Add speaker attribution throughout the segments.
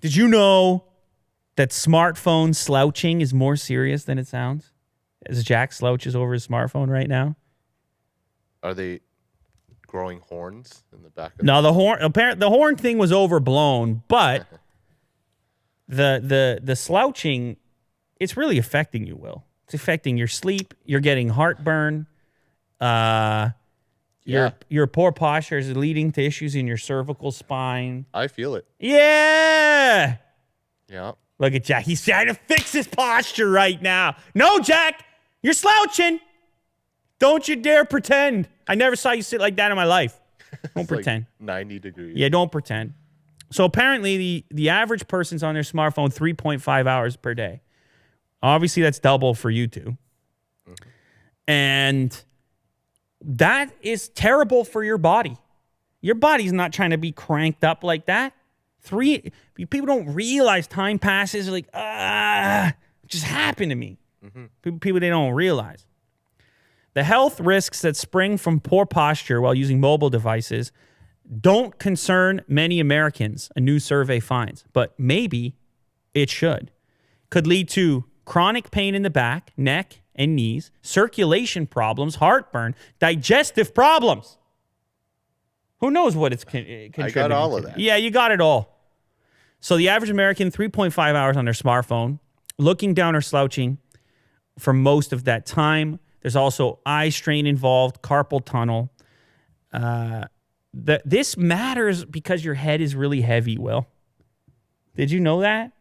Speaker 1: Did you know that smartphone slouching is more serious than it sounds? As Jack slouches over his smartphone right now.
Speaker 2: Are they growing horns in the back of
Speaker 1: No, the horn thing was overblown, but the slouching, it's really affecting you, Will. It's affecting your sleep. You're getting heartburn. Your poor posture is leading to issues in your cervical spine.
Speaker 2: I feel it.
Speaker 1: Yeah.
Speaker 2: Yeah.
Speaker 1: Look at Jack. He's trying to fix his posture right now. No, Jack, you're slouching. Don't you dare pretend. I never saw you sit like that in my life. Don't pretend.
Speaker 2: Like 90 degrees.
Speaker 1: Yeah, don't pretend. So apparently the average person's on their smartphone 3.5 hours per day. Obviously, that's double for you two. Mm-hmm. And that is terrible for your body. Your body's not trying to be cranked up like that. People don't realize time passes. Like, it just happened to me. Mm-hmm. People, they don't realize. The health risks that spring from poor posture while using mobile devices don't concern many Americans, a new survey finds, but maybe it should. Could lead to chronic pain in the back, neck, and knees, circulation problems, heartburn, digestive problems. Who knows what it's contributing to?
Speaker 2: I got all of that.
Speaker 1: Yeah, you got it all. So the average American, 3.5 hours on their smartphone, looking down or slouching for most of that time. There's also eye strain involved, carpal tunnel. This matters because your head is really heavy, Will. Did you know that?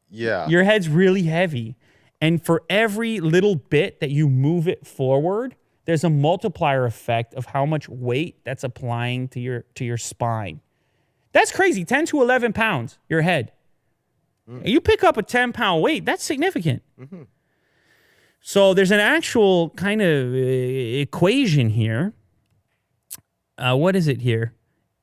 Speaker 2: Yeah.
Speaker 1: Your head's really heavy. And for every little bit that you move it forward, there's a multiplier effect of how much weight that's applying to your spine. That's crazy. 10 to 11 pounds, your head. And you pick up a 10-pound weight, that's significant. Mm-hmm. So there's an actual kind of equation here. What is it here?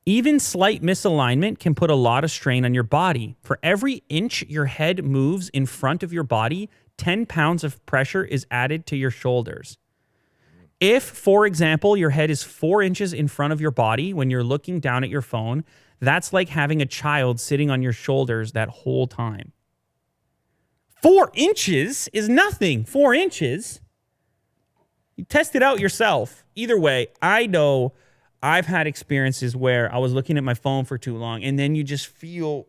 Speaker 1: Even slight misalignment can put a lot of strain on your body. For every inch your head moves in front of your body, 10 pounds of pressure is added to your shoulders. If, for example, your head is 4 inches in front of your body when you're looking down at your phone, that's like having a child sitting on your shoulders that whole time. 4 inches is nothing. 4 inches. You test it out yourself. Either way, I know I've had experiences where I was looking at my phone for too long, and then you just feel,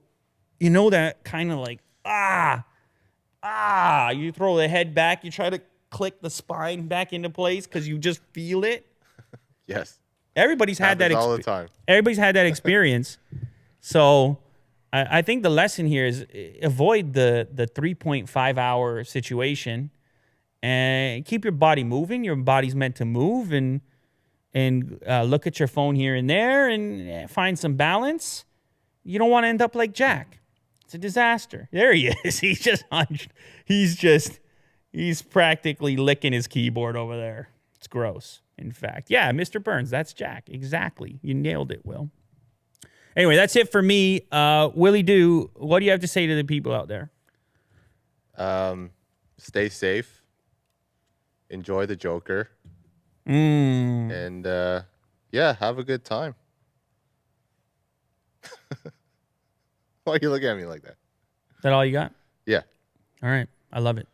Speaker 1: that kind of like, you throw the head back, you try to click the spine back into place because you just feel it.
Speaker 2: Yes.
Speaker 1: Everybody's had that
Speaker 2: all the time.
Speaker 1: Everybody's had that experience. So I think the lesson here is avoid the 3.5 hour situation and keep your body moving. Your body's meant to move and look at your phone here and there and find some balance. You don't want to end up like Jack. It's a disaster. There he is. He's just hunched. He's practically licking his keyboard over there. It's gross. In fact, yeah, Mr. Burns, that's Jack. Exactly. You nailed it, Will. Anyway, that's it for me. Willie Doo, what do you have to say to the people out there?
Speaker 2: Stay safe. Enjoy the Joker. And, have a good time. Why are you looking at me like that?
Speaker 1: Is that all you got?
Speaker 2: Yeah.
Speaker 1: All right. I love it.